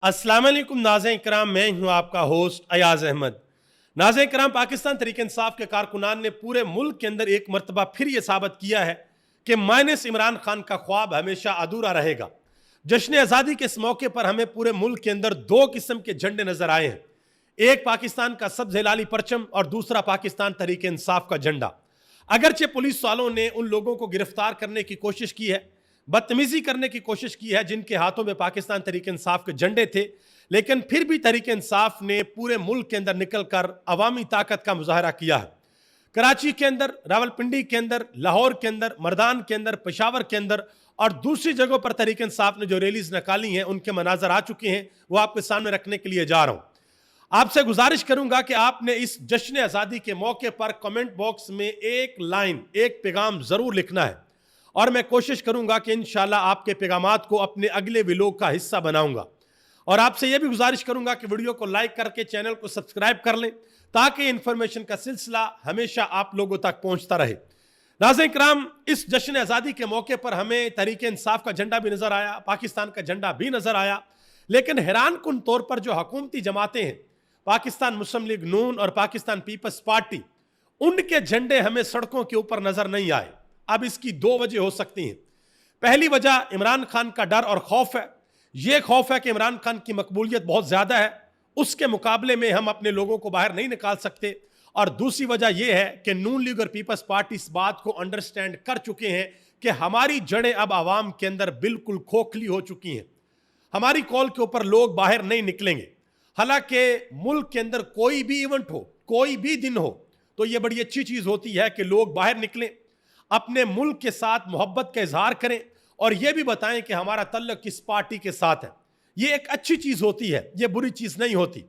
अस्सलाम वालेकुम नाज़रीन इकराम, मैं हूं आपका होस्ट अयाज अहमद। नाज़रीन इकराम, पाकिस्तान तहरीक इंसाफ के कारकुनान ने पूरे मुल्क के अंदर एक मरतबा फिर यह साबित किया है कि माइनस इमरान खान का ख्वाब हमेशा अधूरा रहेगा। जश्न आज़ादी के इस मौके पर हमें पूरे मुल्क के अंदर दो किस्म के झंडे नजर आए हैं, एक पाकिस्तान का सब्ज हिलाली परचम और दूसरा पाकिस्तान तहरीक इंसाफ का झंडा। अगरचे पुलिस वालों ने उन लोगों को गिरफ्तार करने की कोशिश की है, बदतमीजी करने की कोशिश की है जिनके हाथों में पाकिस्तान तहरीक इंसाफ के झंडे थे, लेकिन फिर भी तहरीक इंसाफ ने पूरे मुल्क के अंदर निकलकर अवामी ताकत का मुजाहरा किया है। कराची के अंदर, रावलपिंडी के अंदर, लाहौर के अंदर, मर्दान के अंदर, पेशावर के अंदर और दूसरी जगहों पर तहरीक इंसाफ ने जो रैलीज निकाली हैं उनके मनाजर आ चुके हैं, वो आपके सामने रखने के लिए जा रहा हूं। आपसे गुजारिश करूंगा कि आपने इस जश्न आज़ादी के मौके पर कमेंट बॉक्स में एक लाइन, एक पैगाम जरूर लिखना है और मैं कोशिश करूंगा कि इंशाल्लाह आपके पैगामात को अपने अगले व्लॉग का हिस्सा बनाऊंगा। और आपसे यह भी गुजारिश करूंगा कि वीडियो को लाइक करके चैनल को सब्सक्राइब कर लें ताकि इंफॉर्मेशन का सिलसिला हमेशा आप लोगों तक पहुंचता रहे। नाज़रीन किराम, इस जश्न आज़ादी के मौके पर हमें तहरीक इंसाफ का झंडा भी नजर आया, पाकिस्तान का झंडा भी नजर आया, लेकिन हैरान कुन तौर पर जो हुकूमती जमातें हैं, पाकिस्तान मुस्लिम लीग नून और पाकिस्तान पीपल्स पार्टी, उनके झंडे हमें सड़कों के ऊपर नजर नहीं आए। अब इसकी दो वजह हो सकती हैं। पहली वजह इमरान खान का डर और खौफ है। यह खौफ है कि इमरान खान की मकबूलियत बहुत ज्यादा है, उसके मुकाबले में हम अपने लोगों को बाहर नहीं निकाल सकते। और दूसरी वजह यह है कि नून लीग और पीपल्स पार्टी इस बात को अंडरस्टैंड कर चुके हैं कि हमारी जड़ें अब आवाम के अंदर बिल्कुल खोखली हो चुकी हैं, हमारी कॉल के ऊपर लोग बाहर नहीं निकलेंगे। हालांकि मुल्क के अंदर कोई भी इवेंट हो, कोई भी दिन हो, तो यह बड़ी अच्छी चीज होती है कि लोग बाहर निकलें, अपने मुल्क के साथ मोहब्बत का इजहार करें और यह भी बताएं कि हमारा तल्लुक किस पार्टी के साथ है। यह एक अच्छी चीज होती है, यह बुरी चीज नहीं होती।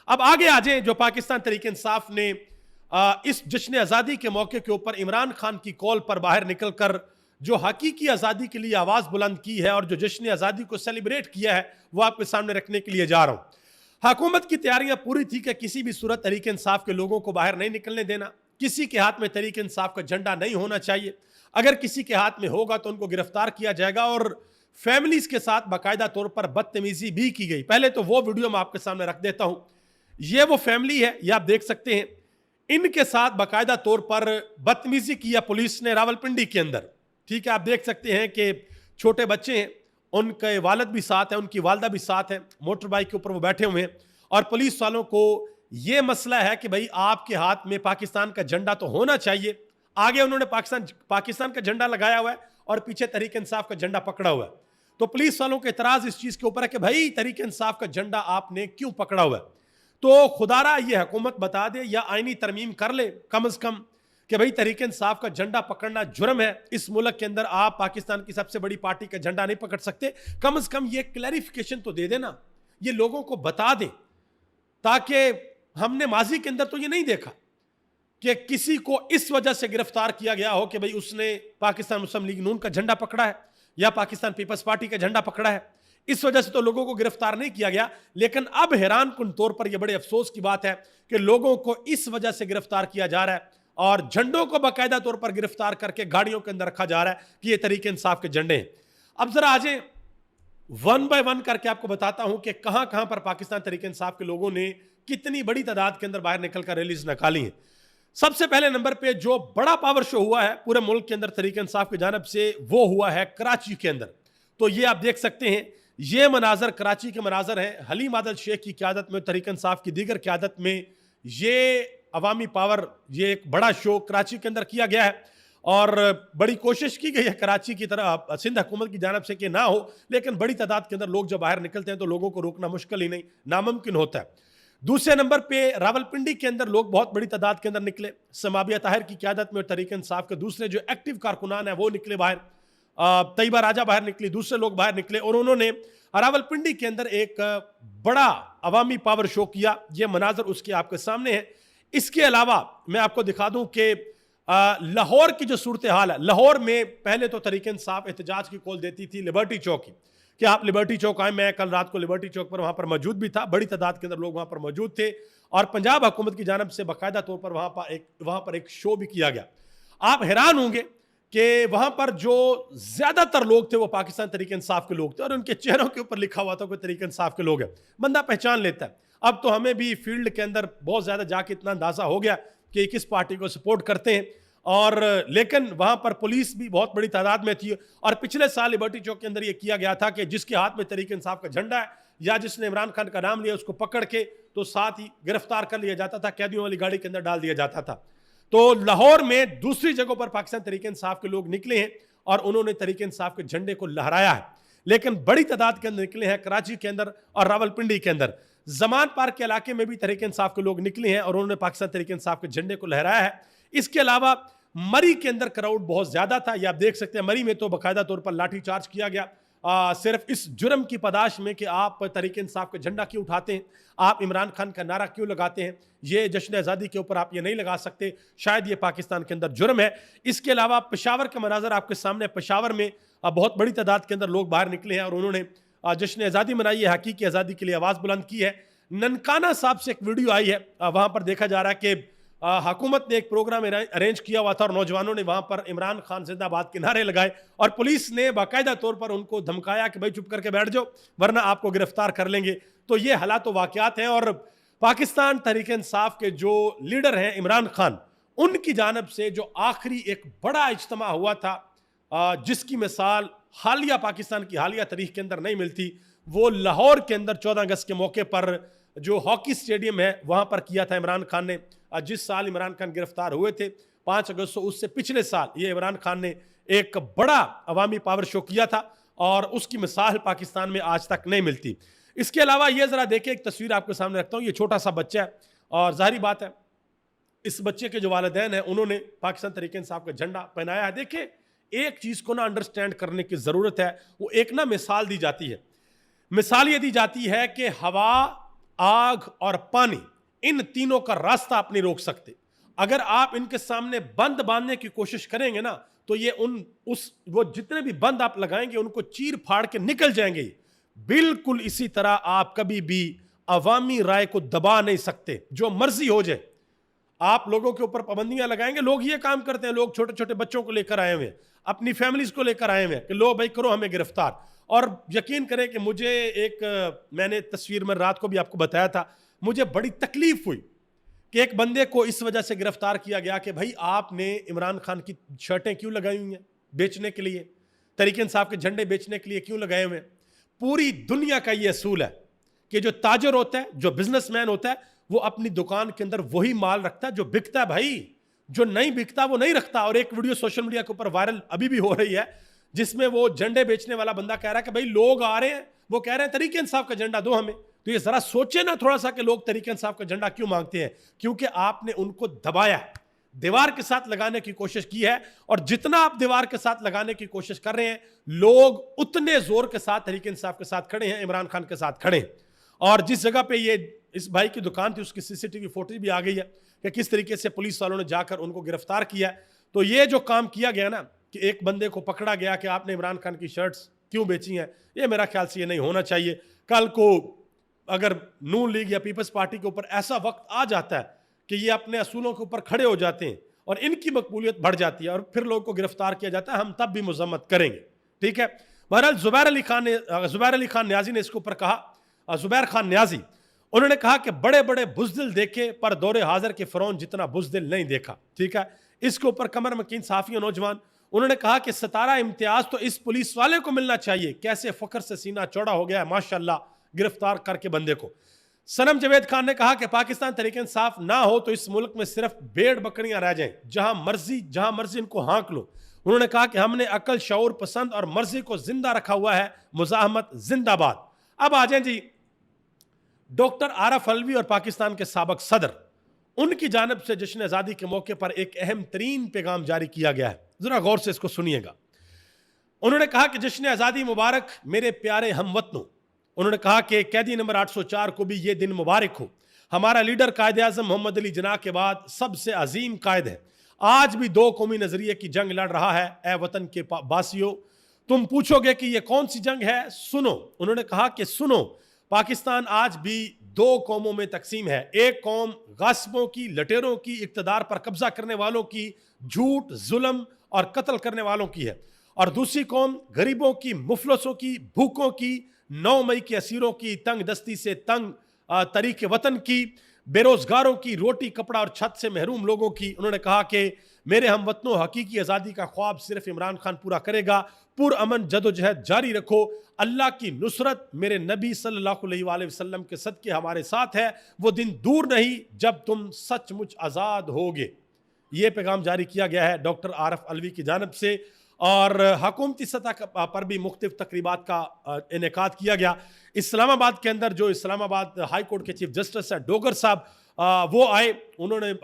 अब आगे आ जाए, जो पाकिस्तान तहरीक इंसाफ ने इस जश्न आज़ादी के मौके के ऊपर इमरान खान की कॉल पर बाहर निकलकर जो हकीकी आज़ादी के लिए आवाज़ बुलंद की है और जो जश्न आज़ादी को सेलिब्रेट किया है, वो आपके सामने रखने के लिए जा रहा हूं। हुकूमत की तैयारियां पूरी थी कि किसी भी सूरत तहरीक इंसाफ के लोगों को बाहर नहीं निकलने देना, किसी के हाथ में तहरीक इंसाफ का झंडा नहीं होना चाहिए, अगर किसी के हाथ में होगा तो उनको गिरफ्तार किया जाएगा। और फैमिलीज के साथ बाकायदा तौर पर बदतमीजी भी की गई। पहले तो वो वीडियो मैं आपके सामने रख देता हूं। ये वो फैमिली है, ये आप देख सकते हैं, इनके साथ बाकायदा तौर पर बदतमीजी किया पुलिस ने रावलपिंडी के अंदर। ठीक है, आप देख सकते हैं कि छोटे बच्चे हैं, उनके वालिद भी साथ है, उनकी वालदा भी साथ है, मोटर बाइक के ऊपर वो बैठे हुए हैं और पुलिस वालों को यह मसला है कि भाई आपके हाथ में पाकिस्तान का झंडा तो होना चाहिए। आगे उन्होंने पाकिस्तान का झंडा लगाया हुआ है और पीछे तहरीक इंसाफ का झंडा पकड़ा हुआ है। तो पुलिस वालों का इतराज इस चीज के ऊपर है कि भाई तहरीक इंसाफ का झंडा आपने क्यों पकड़ा हुआ है। तो खुदारा ये हुकूमत बता दे या आईनी तरमीम कर ले कम अज कम कि भाई तहरीक इंसाफ का झंडा पकड़ना जुर्म है। इस मुल्क के अंदर आप पाकिस्तान की सबसे बड़ी पार्टी का झंडा नहीं पकड़ सकते। कम अज कम ये क्लैरिफिकेशन तो दे देना, ये लोगों को बता दें, ताकि हमने माजी के अंदर तो ये नहीं देखा कि किसी को इस वजह से गिरफ्तार किया गया हो कि भाई उसने पाकिस्तान मुस्लिम लीग नून का झंडा पकड़ा है या पाकिस्तान पीपल्स पार्टी का झंडा पकड़ा है। इस वजह से तो लोगों को गिरफ्तार नहीं किया गया। लेकिन अब हैरान कुन तौर पर यह बड़े अफसोस की बात है कि लोगों को इस वजह से गिरफ्तार किया जा रहा है और झंडों को बाकायदा तौर पर गिरफ्तार करके गाड़ियों के अंदर रखा जा रहा है कि ये तहरीक इंसाफ के झंडे हैं। अब जरा आ जाए, वन बाय वन करके आपको बताता हूं कि कहां कहां पर पाकिस्तान तहरीक इंसाफ के लोगों ने कितनी बड़ी तादाद के अंदर बाहर निकलकर रैलीज निकाली है। सबसे पहले नंबर पे जो बड़ा पावर शो हुआ है पूरे मुल्क के अंदर तहरीक इंसाफ की जानिब से, वो हुआ है कराची के अंदर। तो ये आप देख सकते हैं, ये मनाजर कराची के मनाजर हैं। हलीम आदल शेख की क़यादत में, तहरीक इंसाफ की दीगर क़यादत में ये अवामी पावर, ये एक बड़ा शो कराची के अंदर किया गया है और बड़ी कोशिश की गई है कराची की तरह सिंध हुकूमत की जानिब से कि ना हो, लेकिन बड़ी तादाद के अंदर लोग जब बाहर निकलते हैं तो लोगों को रोकना मुश्किल ही नहीं, नामुमकिन होता है। दूसरे नंबर पे रावलपिंडी के अंदर लोग बहुत बड़ी तादाद के अंदर निकले। समाबिया ताहिर की क़यादत में तहरीक इंसाफ के दूसरे जो एक्टिव कारकुनान है वो निकले बाहर, तैयबा राजा बाहर निकली, दूसरे लोग बाहर निकले और उन्होंने रावलपिंडी के अंदर एक बड़ा अवामी पावर शो किया। ये मनाजर उसके आपके सामने है। इसके अलावा मैं आपको दिखा दूं कि लाहौर की जो सूरत हाल है, लाहौर में पहले तो तहरीक इंसाफ एहतजाज की कॉल देती थी लिबर्टी चौक की कि आप लिबर्टी चौक आए। मैं कल रात को लिबर्टी चौक पर वहां पर मौजूद भी था, बड़ी तादाद के अंदर लोग वहां पर मौजूद थे और पंजाब हुकूमत की जानिब से बाकायदा तौर पर वहां पर एक शो भी किया गया। आप हैरान होंगे कि वहां पर जो ज्यादातर लोग थे वो पाकिस्तान तहरीक इंसाफ के लोग थे और उनके चेहरों के ऊपर लिखा हुआ था कि तहरीक इंसाफ के लोग हैं, बंदा पहचान लेता है। अब तो हमें भी फील्ड के अंदर बहुत ज्यादा जाके इतना अंदाजा हो गया कि किस पार्टी को सपोर्ट करते हैं, और लेकिन वहां पर पुलिस भी बहुत बड़ी तादाद में थी। और पिछले साल लिबर्टी चौक के अंदर यह किया गया था कि जिसके हाथ में तहरीक इंसाफ का झंडा है या जिसने इमरान खान का नाम लिया उसको पकड़ के तो साथ ही गिरफ्तार कर लिया जाता था, कैदियों वाली गाड़ी के अंदर डाल दिया जाता था। तो लाहौर में दूसरी जगहों पर पाकिस्तान तहरीक इंसाफ के लोग निकले हैं और उन्होंने तहरीक इंसाफ के झंडे को लहराया है, लेकिन बड़ी तादाद के अंदर निकले हैं कराची के अंदर और रावलपिंडी के अंदर। जमान पार्क के इलाके में भी तहरीक इंसाफ के लोग निकले हैं और उन्होंने पाकिस्तान तहरीक इंसाफ के झंडे को लहराया है। इसके अलावा मरी के अंदर क्राउड बहुत ज्यादा था, ये आप देख सकते हैं। मरी में तो बाकायदा तौर पर लाठी चार्ज किया गया सिर्फ इस जुर्म की पदाश में कि आप तहरीक इंसाफ का झंडा क्यों उठाते हैं, आप इमरान खान का नारा क्यों लगाते हैं, ये जश्न आज़ादी के ऊपर आप ये नहीं लगा सकते, शायद ये पाकिस्तान के अंदर जुर्म है। इसके अलावा पेशावर के मनाजर आपके सामने, पेशावर में बहुत बड़ी तादाद के अंदर लोग बाहर निकले हैं और उन्होंने जश्न आज़ादी मनाई है, हकीकी आज़ादी के लिए आवाज़ बुलंद की है। ननकाना साहब से एक वीडियो आई है, वहाँ पर देखा जा रहा है कि हुकूमत ने एक प्रोग्राम अरेंज किया हुआ था और नौजवानों ने वहां पर इमरान खान जिंदाबाद के नारे लगाए और पुलिस ने बाकायदा तौर पर उनको धमकाया कि भाई चुप करके बैठ जाओ वरना आपको गिरफ्तार कर लेंगे। तो ये हालात व वाक़यात हैं और पाकिस्तान तहरीक इंसाफ के जो लीडर हैं इमरान खान, उनकी जानब से जो आखिरी एक बड़ा इज्तिमा हुआ था जिसकी मिसाल हालिया पाकिस्तान की हालिया तारीख के अंदर नहीं मिलती, वो लाहौर के अंदर 14 अगस्त के मौके पर जो हॉकी स्टेडियम है वहां पर किया था इमरान खान ने। जिस साल इमरान खान गिरफ्तार हुए थे 5 अगस्त को, उससे पिछले साल ये इमरान खान ने एक बड़ा अवामी पावर शो किया था और उसकी मिसाल पाकिस्तान में आज तक नहीं मिलती। इसके अलावा ये जरा देखें, एक तस्वीर आपके सामने रखता हूँ। ये छोटा सा बच्चा है और जाहिर बात है इस बच्चे के जो वालिदैन हैं उन्होंने पाकिस्तान तहरीक इंसाफ का झंडा पहनाया है। देखिए, एक चीज को ना अंडरस्टैंड करने की जरूरत है, वो एक ना मिसाल दी जाती है। मिसाल ये दी जाती है कि हवा, आग और पानी, इन तीनों का रास्ता आप नहीं रोक सकते। अगर आप इनके सामने बंद बांधने की कोशिश करेंगे ना तो ये वो जितने भी बंद आप लगाएंगे उनको चीर फाड़ के निकल जाएंगे। बिल्कुल इसी तरह आप कभी भी अवामी राय को दबा नहीं सकते, जो मर्जी हो जाए। आप लोगों के ऊपर पाबंदियां लगाएंगे, लोग ये काम करते हैं, लोग छोटे छोटे बच्चों को लेकर आए हुए हैं, अपनी फैमिलीज को लेकर आए हुए हैं कि लो भाई करो हमें गिरफ्तार। और यकीन करें कि मैंने तस्वीर में रात को भी आपको बताया था, मुझे बड़ी तकलीफ हुई कि एक बंदे को इस वजह से गिरफ्तार किया गया कि भाई आपने इमरान खान की शर्टें क्यों लगाई हुई हैं बेचने के लिए, तहरीक इंसाफ के झंडे बेचने के लिए क्यों लगाए हुए हैं। पूरी दुनिया का ये असूल है कि जो ताजर होता है, जो बिजनेसमैन होता है, वो अपनी दुकान के अंदर वही माल रखता है जो बिकता है भाई, जो नहीं बिकता वो नहीं रखता। और एक वीडियो सोशल मीडिया के ऊपर वायरल अभी भी हो रही है जिसमें वो झंडे बेचने वाला बंदा कह रहा है कि भाई लोग आ रहे हैं, वो कह रहे हैं तहरीक इंसाफ का झंडा दो हमें। तो ये जरा सोचे ना थोड़ा सा कि लोग तहरीक इंसाफ का झंडा क्यों मांगते हैं, क्योंकि आपने उनको दबाया, दीवार के साथ लगाने की कोशिश की है। और जितना आप दीवार के साथ लगाने की कोशिश कर रहे हैं, लोग उतने जोर के साथ तहरीक इंसाफ के साथ खड़े हैं, इमरान खान के साथ खड़े हैं। और जिस जगह पे ये इस भाई की दुकान थी उसकी सीसीटीवी फुटेज भी आ गई है कि किस तरीके से पुलिस वालों ने जाकर उनको गिरफ्तार किया। तो ये जो काम किया गया ना कि एक बंदे को पकड़ा गया कि आपने इमरान खान की शर्ट्स क्यों बेची हैं, ये मेरा ख्याल से ये नहीं होना चाहिए। कल को अगर नून लीग या पीपल्स पार्टी के ऊपर ऐसा वक्त आ जाता है कि ये अपने असूलों के ऊपर खड़े हो जाते हैं और इनकी मकबूलियत बढ़ जाती है और फिर लोगों को गिरफ्तार किया जाता है, हम तब भी मजम्मत करेंगे। ठीक है। बहरहाल जुबैर अली खान न्याजी ने इसके ऊपर कहा, जुबैर खान न्याजी, उन्होंने कहा कि बड़े बड़े बुज़दिल देखे पर दौरे हाजिर के फ़िरौन जितना बुज़दिल नहीं देखा। ठीक है। इसके ऊपर कमर मकीन साफ़ी नौजवान, उन्होंने कहा कि सितारा इम्तियाज तो इस पुलिस वाले को मिलना चाहिए, कैसे फख्र से सीना चौड़ा हो गया है माशाल्लाह गिरफ्तार करके बंदे को। सनम जवेद खान ने कहा कि पाकिस्तान तहरीक इंसाफ ना हो तो इस मुल्क में सिर्फ भेड़ बकरियां रह जाएं, जहां मर्जी इनको हाँक लो। उन्होंने कहा कि हमने अकल, शऊर, पसंद और मर्जी को जिंदा रखा हुआ है, मुजाहमत जिंदाबाद। अब आ जाएं जी डॉक्टर आरफ अलवी और पाकिस्तान के साबिक सदर, उनकी जानब से जश्न आज़ादी के मौके पर एक अहम तरीन पैगाम जारी किया गया है, जरा गौर से इसको सुनिएगा। उन्होंने कहा कि जश्न आज़ादी मुबारक मेरे प्यारे हमवतनों। उन्होंने कहा कि कैदी नंबर 804 को भी ये दिन मुबारक हो। हमारा लीडर कायद आज़म मोहम्मद अली जिन्ना के बाद सबसे अजीम कायद है, आज भी दो कौमी नजरिए की जंग लड़ रहा है। ए वतन के बासियों, तुम पूछोगे कि ये कौन सी जंग है, सुनो। उन्होंने कहा कि सुनो, पाकिस्तान आज भी दो कौमों में तकसीम है। एक कौम गासिबों की, लटेरों की, इक्तदार पर कब्जा करने वालों की झूठ, जुल्म और कत्ल करने वालों की है, और दूसरी कौम गरीबों की, मुफलसों की, भूखों की, 9 मई के असीरों की, तंग दस्ती से तंग तरीके वतन की, बेरोजगारों की, रोटी कपड़ा और छत से महरूम लोगों की। उन्होंने कहा कि मेरे हम वतनों, हकीकी आज़ादी का ख्वाब सिर्फ इमरान खान पूरा करेगा। पुरअमन जदोजहद जारी रखो। अल्लाह की नुसरत मेरे नबी सल्लल्लाहु अलैहि वसल्लम के सदके हमारे साथ है। वो दिन दूर नहीं जब तुम सचमुच आज़ाद होगे। ये पैगाम जारी किया गया है डॉक्टर आरफ अलवी की जानिब से। और हुकूमती सतह पर भी मुख्तलिफ तकरीबात का इनेकाद किया गया। इस्लामाबाद के अंदर जो इस्लामाबाद हाई कोर्ट के चीफ जस्टिस है डोगर साहब, वो आए, उन्होंने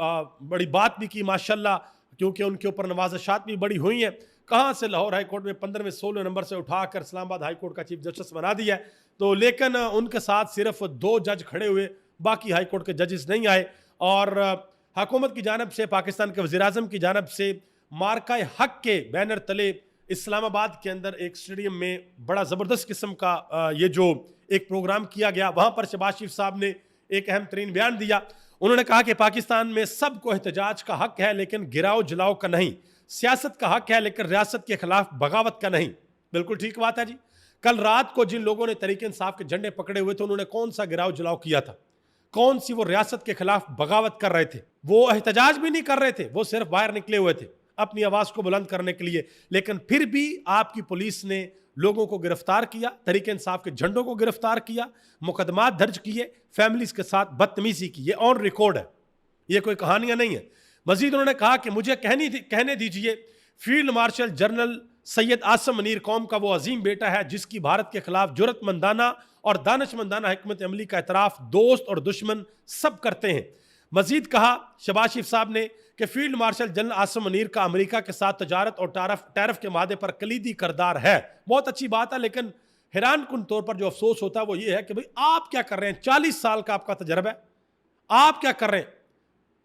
बड़ी बात भी की माशाल्लाह, क्योंकि उनके ऊपर नवाज़शात भी बड़ी हुई हैं। कहाँ से लाहौर हाई कोर्ट में 15वें 16वें नंबर से उठाकर इस्लामाबाद हाई कोर्ट का चीफ जस्टिस बना दिया है। तो लेकिन उनके साथ सिर्फ 2 जज खड़े हुए, बाकी हाई कोर्ट के जजेस नहीं आए। और हुकूमत की जानब से, पाकिस्तान के वज़ीर-ए-आज़म की जानब से मार्का हक के बैनर तले इस्लामाबाद के अंदर एक स्टेडियम में बड़ा ज़बरदस्त किस्म का ये जो एक प्रोग्राम किया गया, वहाँ पर शहबाज शरीफ साहब ने एक अहम तरीन बयान दिया। उन्होंने कहा कि पाकिस्तान में सबको एहतजाज का हक है लेकिन गिराओ जलाओ का नहीं, सियासत का हक है लेकिन रियासत के खिलाफ बगावत का नहीं। बिल्कुल ठीक बात है जी। कल रात को जिन लोगों ने तहरीक इंसाफ के झंडे पकड़े हुए थे, उन्होंने कौन सा गिराओ जलाओ किया था? कौन सी वो रियासत के खिलाफ बगावत कर रहे थे? वो एहतजाज भी नहीं कर रहे थे, वो सिर्फ बाहर निकले हुए थे अपनी आवाज को बुलंद करने के लिए। लेकिन फिर भी आपकी पुलिस ने लोगों को गिरफ्तार किया, तहरीक इंसाफ के झंडों को गिरफ्तार किया, मुकदमात दर्ज किए, फैमिलीज के साथ बदतमीजी की। ये ऑन रिकॉर्ड है, ये कोई कहानियां नहीं है। मजीद उन्होंने कहा कि मुझे कहने दीजिए, field marshal general Syed Asim Munir कौम का वो अजीम बेटा है जिसकी भारत के खिलाफ जुर्रतमंदाना और दानिशमंदाना हिकमत अमली का एतराफ़ दोस्त और दुश्मन सब करते हैं। मजीद कहा शहबाज शरीफ साहब ने कि field marshal general Asim Munir का अमेरिका के साथ तजारत और टैरिफ के मादे पर कलीदी किरदार है। बहुत अच्छी बात है, लेकिन हैरान कुन तौर पर जो अफसोस होता है वो ये है कि भाई आप क्या कर रहे हैं? 40 साल का आपका तजर्बा है, आप क्या कर रहे हैं?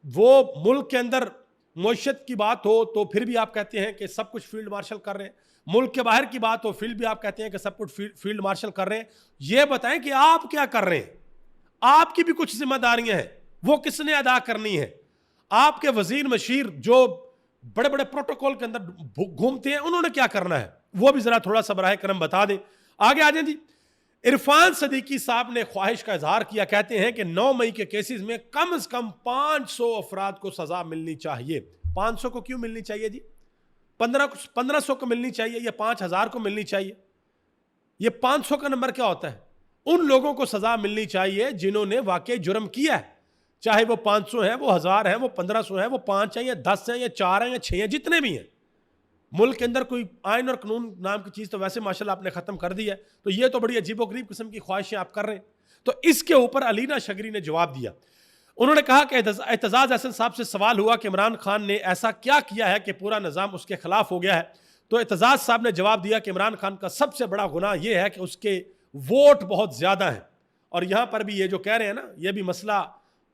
वो मुल्क के अंदर मईशत की बात हो तो फिर भी आप कहते हैं कि सब कुछ फील्ड मार्शल कर रहे हैं, मुल्क के बाहर की बात हो फिर भी आप कहते हैं कि सब कुछ फील्ड मार्शल कर रहे हैं। ये बताएं कि आप क्या कर रहे हैं? आपकी भी कुछ जिम्मेदारियां हैं, वो किसने अदा करनी है? आपके वजीर मशीर जो बड़े बड़े प्रोटोकॉल के अंदर घूमते हैं, उन्होंने क्या करना है? वो भी जरा थोड़ा सा बराह करम बता दें। आगे आ जाए जी। इरफान सदीकी साहब ने ख्वाहिश का इजहार किया, कहते हैं कि 9 मई के केसेस में कम से कम 500 अफराद को सजा मिलनी चाहिए। 500 को क्यों मिलनी चाहिए जी? 1500 को मिलनी चाहिए या 5000 को मिलनी चाहिए? ये 500 का नंबर क्या होता है? उन लोगों को सजा मिलनी चाहिए जिन्होंने वाकई जुर्म किया है, चाहे वो 500 है, वो 1000 है, वो 1500 है, वो 5 है या 10 है या 4 है या 6 है, जितने भी हैं। मुल्क के अंदर कोई आइन और कानून नाम की चीज़ तो वैसे माशाल्लाह आपने ख़त्म कर दी है, तो ये तो बड़ी अजीबोगरीब किस्म की ख्वाहिशें आप कर रहे हैं। तो इसके ऊपर अलीना शगरी ने जवाब दिया। उन्होंने कहा कि एतजाज़ अहसन साहब से सवाल हुआ कि इमरान खान ने ऐसा क्या किया है कि पूरा निज़ाम उसके खिलाफ हो गया है। तो एतजाज़ साहब ने जवाब दिया कि इमरान खान का सबसे बड़ा गुनाह यह है कि उसके वोट बहुत ज़्यादा हैं। और यहाँ पर भी ये जो कह रहे हैं ना, ये भी मसला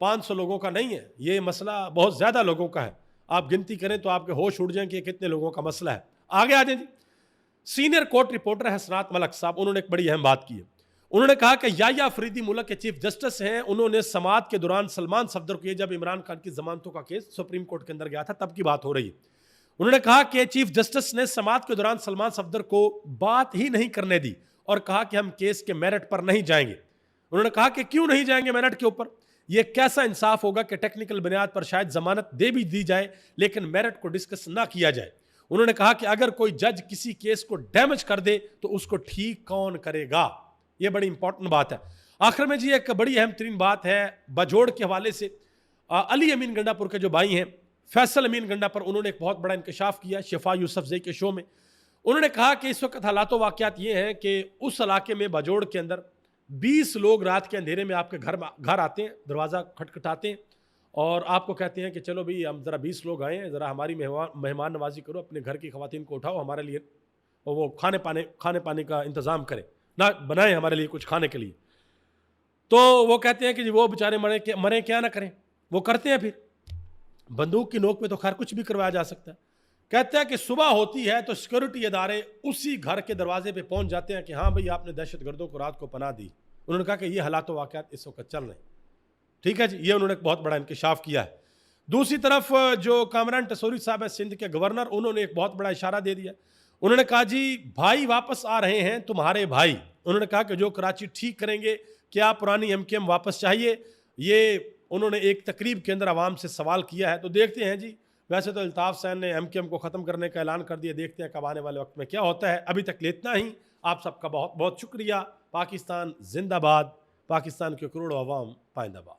500 लोगों का नहीं है, ये मसला बहुत ज़्यादा लोगों का है। आप गिनती करें तो आपके होश उड़ जाएं कि कितने लोगों का मसला है। आगे आ जाए जी। सीनियर कोर्ट रिपोर्टर हसनात मलक साहब, उन्होंने एक बड़ी अहम बात की है। उन्होंने कहा कि याया अफरीदी मुल्क के चीफ जस्टिस हैं, उन्होंने समात के दौरान सलमान सफदर को, जब इमरान खान की जमानतों का केस सुप्रीम कोर्ट के अंदर गया था तब की बात हो रही है, उन्होंने कहा कि चीफ जस्टिस ने समात के दौरान सलमान सफदर को बात ही नहीं करने दी और कहा कि हम केस के मेरिट पर नहीं जाएंगे। उन्होंने कहा कि क्यों नहीं जाएंगे मेरिट के ऊपर? यह कैसा इंसाफ होगा कि टेक्निकल बुनियाद पर शायद जमानत दे भी दी जाए लेकिन मेरिट को डिस्कस ना किया जाए। उन्होंने कहा कि अगर कोई जज किसी केस को डैमेज कर दे तो उसको ठीक कौन करेगा? यह बड़ी इंपॉर्टेंट बात है। आखिर में जी एक बड़ी अहम तरीन बात है बाजोड़ के हवाले से। अली अमीन गंडापुर के जो भाई हैं फैसल अमीन गंडा पर, उन्होंने एक बहुत बड़ा इंकशाफ किया शिफा यूसुफजई के शो में। उन्होंने कहा कि इस वक्त हालात वाक़यात ये हैं कि उस इलाके में बाजोड़ के अंदर 20 लोग रात के अंधेरे में आपके घर आते हैं, दरवाज़ा खटखटाते हैं और आपको कहते हैं कि चलो भाई हम ज़रा 20 लोग आए हैं, ज़रा हमारी मेहमान नवाजी करो, अपने घर की ख़वातीन को उठाओ हमारे लिए, और वो खाने पाने का इंतज़ाम करें, ना बनाए हमारे लिए कुछ खाने के लिए। तो वो कहते हैं कि जी वो बेचारे मरे क्या ना करें, वो करते हैं। फिर बंदूक की नोक पे तो खैर कुछ भी करवाया जा सकता है। कहते हैं कि सुबह होती है तो सिक्योरिटी इदारे उसी घर के दरवाजे पे पहुंच जाते हैं कि हाँ भाई आपने दहशतगर्दों को रात को पनाह दी। उन्होंने कहा कि ये हालात वाक़यात इस वक्त चल रहे हैं। ठीक है जी, ये उन्होंने बहुत बड़ा इंकशाफ किया है। दूसरी तरफ जो कामरान टसोरी साहब है सिंध के गवर्नर, उन्होंने एक बहुत बड़ा इशारा दे दिया। उन्होंने कहा जी भाई वापस आ रहे हैं तुम्हारे भाई। उन्होंने कहा कि जो कराची ठीक करेंगे, क्या पुरानी एमकेएम वापस चाहिए, ये उन्होंने एक तकरीब के अंदर आवाम से सवाल किया है। तो देखते हैं जी, वैसे तो अल्ताफ हुसैन ने एमकेएम को ख़त्म करने का ऐलान कर दिया, देखते हैं कब आने वाले वक्त में क्या होता है। अभी तक इतना ही। आप सबका बहुत बहुत शुक्रिया। पाकिस्तान जिंदाबाद, पाकिस्तान के करोड़ों अवाम पाइंदाबाद।